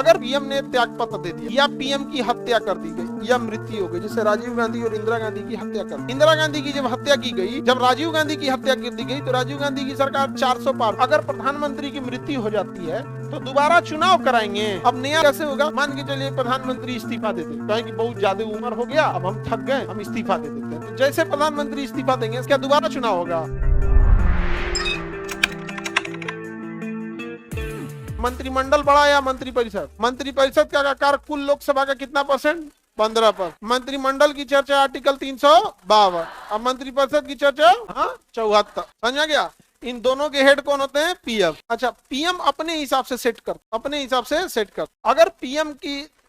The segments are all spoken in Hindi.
अगर पीएम ने त्याग पत्र दे दिया या पीएम की हत्या कर दी गई या मृत्यु हो गई, जैसे राजीव गांधी और इंदिरा गांधी की हत्या कर, इंदिरा गांधी की जब हत्या की गई, जब राजीव गांधी की हत्या कर दी गई तो राजीव गांधी की सरकार 400 पार। अगर प्रधानमंत्री की मृत्यु हो जाती है तो दोबारा चुनाव कराएंगे। अब नया कैसे होगा? मान के चलिए प्रधानमंत्री इस्तीफा दे देते, कहें कि बहुत ज्यादा उम्र हो गया, अब हम थक गए, हम इस्तीफा दे देते हैं। तो जैसे प्रधानमंत्री इस्तीफा देंगे क्या दोबारा चुनाव होगा? मंत्रिमंडल बड़ा या मंत्रिपरिषद? मंत्रिपरिषद का आकार कुल लोकसभा का कितना %? 15%। मंत्रिमंडल की चर्चा आर्टिकल 352। अब मंत्रिपरिषद की चर्चा 74। समझा गया? इन दोनों के हेड कौन होते हैं? पीएम। अच्छा, पीएम अपने हिसाब से सेट कर, अगर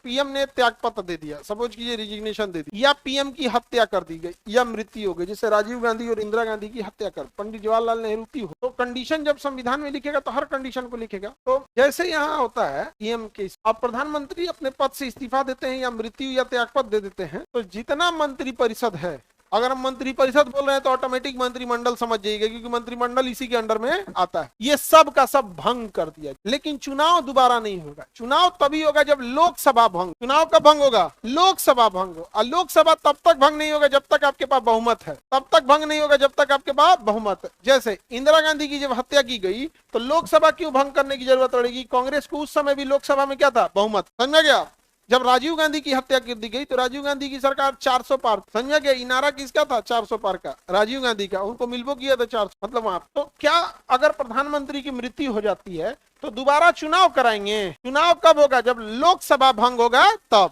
पीएम ने त्याग पत्र दे दिया, सपोज कीजिए रिजिग्नेशन दे दी, या पीएम की हत्या कर दी गई या मृत्यु हो गई, जैसे राजीव गांधी और इंदिरा गांधी की हत्या कर पंडित जवाहरलाल नेहरू की हो, तो कंडीशन जब संविधान में लिखेगा तो हर कंडीशन को लिखेगा। तो जैसे यहाँ होता है पीएम के, अब प्रधानमंत्री अपने पद से इस्तीफा देते हैं या मृत्यु या त्याग पत्र दे देते हैं, तो जितना मंत्रिपरिषद है, अगर हम मंत्रिपरिषद बोल रहे हैं तो ऑटोमेटिक मंत्रिमंडल समझ जाइएगा, क्योंकि मंत्रिमंडल इसी के अंडर में आता है। ये सब का सब भंग कर दिया, लेकिन चुनाव दोबारा नहीं होगा। चुनाव तभी होगा जब लोकसभा भंग। चुनाव कब भंग होगा? लोकसभा भंग हो। और लोकसभा तब तक भंग नहीं होगा जब तक आपके पास बहुमत है, तब तक भंग नहीं होगा जब तक आपके पास बहुमत है। जैसे इंदिरा गांधी की जब हत्या की गई तो लोकसभा क्यों भंग करने की जरूरत पड़ेगी? कांग्रेस को उस समय भी लोकसभा में क्या था? बहुमत। समझा गया? जब राजीव गांधी की हत्या कर दी गई तो राजीव गांधी की सरकार 400 पार। समझा गया? इनारा किसका था? 400 पार का, राजीव गांधी का। उनको मिलबो किया था 400, मतलब वहां। तो क्या अगर प्रधानमंत्री की मृत्यु हो जाती है तो दोबारा चुनाव कराएंगे? चुनाव कब होगा? जब लोकसभा भंग होगा तब।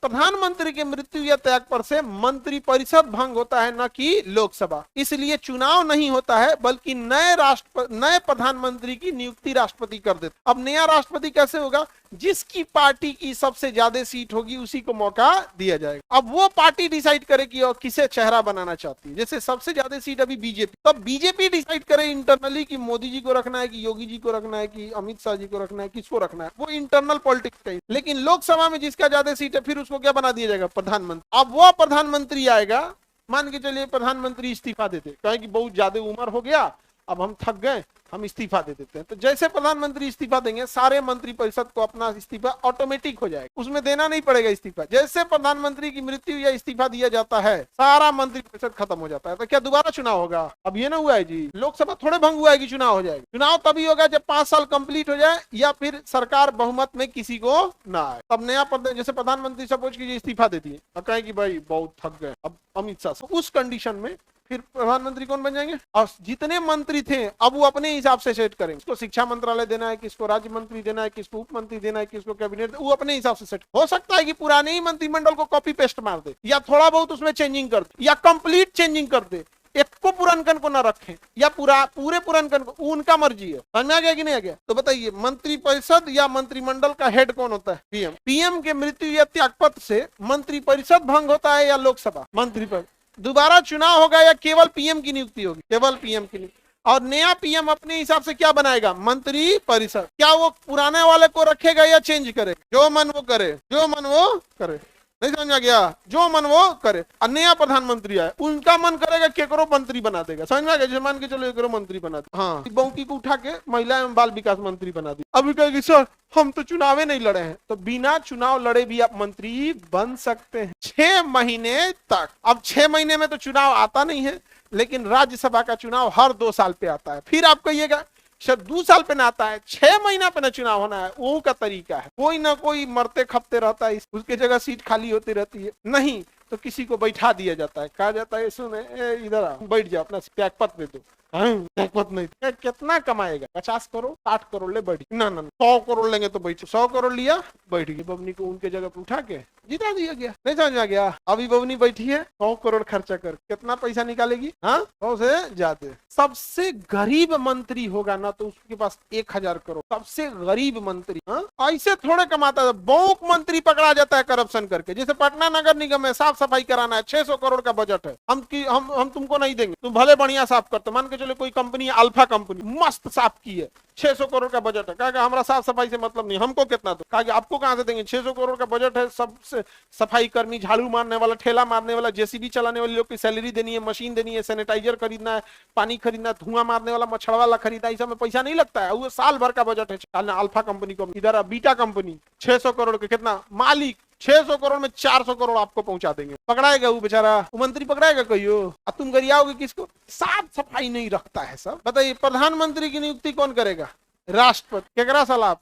प्रधानमंत्री की मृत्यु या त्याग पर से मंत्रिपरिषद भंग होता है, न कि लोकसभा। इसलिए चुनाव नहीं होता है, बल्कि नए प्रधानमंत्री की नियुक्ति राष्ट्रपति कर देते। अब नया राष्ट्रपति कैसे होगा? जिसकी पार्टी की सबसे ज्यादा सीट होगी उसी को मौका दिया जाएगा। अब वो पार्टी डिसाइड करे कि और किसे चेहरा बनाना चाहती है। जैसे सबसे ज्यादा सीट अभी बीजेपी, तब बीजेपी डिसाइड करे इंटरनली कि मोदी जी को रखना है कि योगी जी को रखना है कि अमित शाह जी को रखना है, किसको रखना है, वो इंटरनल पॉलिटिक्स का। लेकिन लोकसभा में जिसका ज्यादा सीट है फिर उसको क्या बना दिया जाएगा? प्रधानमंत्री। अब वो प्रधानमंत्री आएगा, मान के चलिए प्रधानमंत्री इस्तीफा देते, कहें कि बहुत ज्यादा उम्र हो गया, अब हम थक गए, हम इस्तीफा दे देते हैं। तो जैसे प्रधानमंत्री इस्तीफा देंगे सारे मंत्रिपरिषद को अपना इस्तीफा ऑटोमेटिक हो जाएगा, उसमें देना नहीं पड़ेगा इस्तीफा। जैसे प्रधानमंत्री की मृत्यु या इस्तीफा दिया जाता है सारा मंत्रिपरिषद खत्म हो जाता है। तो क्या दोबारा चुनाव होगा? अब ये ना हुआ है जी, लोकसभा थोड़े भंग हुआ है कि चुनाव हो जाएगा। चुनाव तभी होगा जब 5 साल कंप्लीट हो जाए या फिर सरकार बहुमत में किसी को ना आए, तब नया जैसे प्रधानमंत्री सपोज कीजिए इस्तीफा देती है और कहे कि भाई बहुत थक गए, अब अमित शाह, उस कंडीशन में फिर प्रधानमंत्री कौन बन जाएंगे? और जितने मंत्री थे अब वो अपने हिसाब से सेट करेंगे, किसको शिक्षा मंत्रालय देना है, किसको राज्य मंत्री देना है, किसको उप मंत्री देना है, किसको कैबिनेट, वो अपने हिसाब से सेट। हो सकता है कि पुराने ही मंत्रिमंडल को कॉपी पेस्ट मार दे, या थोड़ा बहुत उसमें चेंजिंग कर दे, या कंप्लीट चेंजिंग कर दे, एक को पुरानकन को ना रखें, या पूरे पुरानकन को, उनका मर्जी है। समझ में आ गया कि नहीं आ गया? तो बताइए मंत्रिपरिषद या मंत्रिमंडल का हेड कौन होता है? पीएम। पीएम के मृत्यु या त्यागपत्र से मंत्रिपरिषद भंग होता है या लोकसभा? मंत्रिपरिषद। दोबारा चुनाव होगा या केवल पीएम की नियुक्ति होगी? केवल पीएम की नियुक्ति। और नया पीएम अपने हिसाब से क्या बनाएगा? मंत्री परिषद। क्या वो पुराने वाले को रखेगा या चेंज करेगा? जो मन वो करे, जो मन वो करे। नहीं समझ गया? जो मन वो करे। और नया प्रधानमंत्री आए, उनका मन करेगा केकरो मंत्री बना देगा। समझ में आ गया? जैसे मान के चलो एकरो मंत्री बना दे, हाँ, बौकी को उठा के महिला एवं बाल विकास मंत्री बना दी। अभी कहेगी सर हम तो चुनाव नहीं लड़े हैं, तो बिना चुनाव लड़े भी आप मंत्री बन सकते हैं 6 महीने तक। अब 6 महीने में तो चुनाव आता नहीं है, लेकिन राज्यसभा का चुनाव हर 2 साल पे आता है। फिर आप कहिएगा शायद 2 साल पे ना आता है, 6 महीना पे ना चुनाव होना है, वो का तरीका है। कोई ना कोई मरते खपते रहता है, उसके जगह सीट खाली होती रहती है, नहीं तो किसी को बैठा दिया जाता है, कहा जाता है सुने इधर आ, बैठ जाओ, अपना त्यागपत्र दे दो। त्यागपत्र नहीं, कितना कमाएगा? 50 करोड़ 60 करोड़ ले बैठ, ना 100 करोड़ लेंगे तो बैठ, 100 करोड़ लिया बैठ गई, बबनी को उनके जगह पे उठा के जिता दिया गया। नहीं समझ आ गया? अभी बबनी बैठी है 100 करोड़ खर्चा कर, कितना पैसा निकालेगी? हाँ, 100 से ज्यादा। सबसे गरीब मंत्री होगा ना तो उसके पास 1000 करोड़, सबसे गरीब मंत्री। हाँ, ऐसे थोड़े कमाता है। बहुत मंत्री पकड़ा जाता है करप्शन करके, जैसे पटना नगर निगम में साफ साफ सफाई कराना है, 600 करोड़ का बजट है, हम तुमको नहीं देंगे, तुम भले बढ़िया साफ करते। मान के चलो कोई कंपनी, अल्फा कंपनी मस्त साफ की है, 600 करोड़ का बजट है, कहा हमारा साफ सफाई से मतलब नहीं, हमको कितना दो, कहा आपको कहां से देंगे, 600 करोड़ का बजट है, सबसे सफाई कर्मी, झाड़ू मारने वाला, ठेला मारने वाला, जेसीबी चलाने वाले लोग की सैलरी देनी है, मशीन देनी है, सैनिटाइजर खरीदना है, पानी खरीदना, धुआं मारने वाला मच्छर वाला खरीदना, इस में पैसा नहीं लगता है, वो साल भर का बजट है। अल्फा कंपनी को, इधर बीटा कंपनी 600 करोड़ के, कितना मालिक 600 करोड़ में 400 करोड़ आपको पहुंचा देंगे। पकड़ाएगा वो बेचारा, वो मंत्री पकड़ाएगा कहियो, अब तुम गरियाओगे किसको, साफ सफाई नहीं रखता है सब। बताइए प्रधानमंत्री की नियुक्ति कौन करेगा, राष्ट्रपति, केकरा सलाह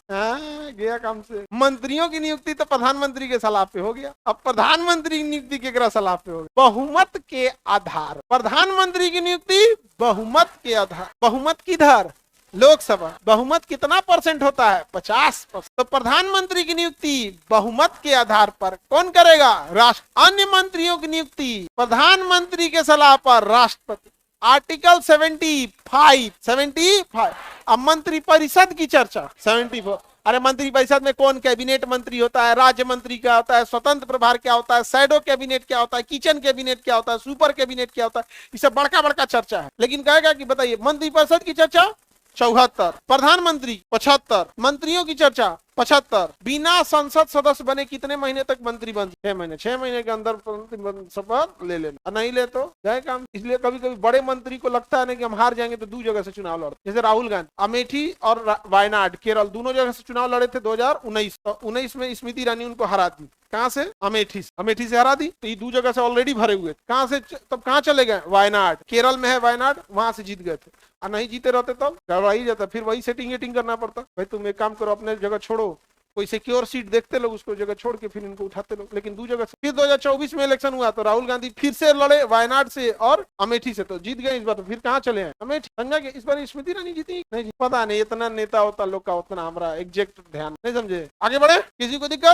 गया काम से। मंत्रियों की नियुक्ति तो प्रधानमंत्री के सलाह पे हो गया, अब प्रधानमंत्री की नियुक्ति केकरा सलाह पे होगी, बहुमत के आधार। प्रधानमंत्री की नियुक्ति बहुमत के आधार, बहुमत किधर, लोकसभा, बहुमत कितना परसेंट होता है, 50%। तो प्रधानमंत्री की नियुक्ति बहुमत के आधार पर कौन करेगा, राष्ट्र। अन्य मंत्रियों की नियुक्ति प्रधानमंत्री के सलाह पर राष्ट्रपति। आर्टिकल 75। अब मंत्री परिषद की चर्चा 74। अरे मंत्री परिषद में कौन, कैबिनेट मंत्री होता है, राज्य मंत्री क्या होता है, स्वतंत्र प्रभार क्या होता है, शैडो कैबिनेट क्या होता है, किचन कैबिनेट क्या होता है, सुपर कैबिनेट क्या होता है, ये सब बड़का बड़का चर्चा है। लेकिन कहेगा कि बताइए मंत्री परिषद की चर्चा 74, प्रधानमंत्री 75, मंत्रियों की चर्चा 75। बिना संसद सदस्य बने कितने महीने तक मंत्री बन, 6 महीने, 6 महीने के अंदर शपथ ले लेना, नहीं ले तो गए काम। इसलिए कभी कभी बड़े मंत्री को लगता है ना कि हम हार जाएंगे तो 2 जगह से चुनाव लड़ते, जैसे राहुल गांधी अमेठी और वायनाड केरल दोनों जगह से चुनाव लड़े थे 2019। तो 19 में स्मृति ईरानी उनको हरा दी, कहां से, अमेठी से हरा दी। तो ये 2 जगह से ऑलरेडी भरे हुए, कहां से, तब कहां चले गए, वायनाड, केरल में है वायनाड, वहां से जीत गए थे। और नहीं जीते रहते तब गड़बड़ा ही जाता, फिर वही सेटिंग करना पड़ता। भाई तुम एक काम करो, अपने जगह छोड़ो, कोई सिक्योर सीट देखते लोग, उसको जगह छोड़ के फिर इनको उठाते लोग। लेकिन 2 जगह से। फिर 2024 में इलेक्शन हुआ तो राहुल गांधी फिर से लड़े वायनाड से और अमेठी से, तो जीत गए इस बार। तो फिर कहां चले हैं, अमेठी। समझा कि इस बार स्मृति ईरानी जीती नहीं, पता नहीं, इतना नेता होता लोग का उतना हमारा एग्जैक्ट ध्यान नहीं, समझे। आगे बढ़े, किसी को दिक्कत।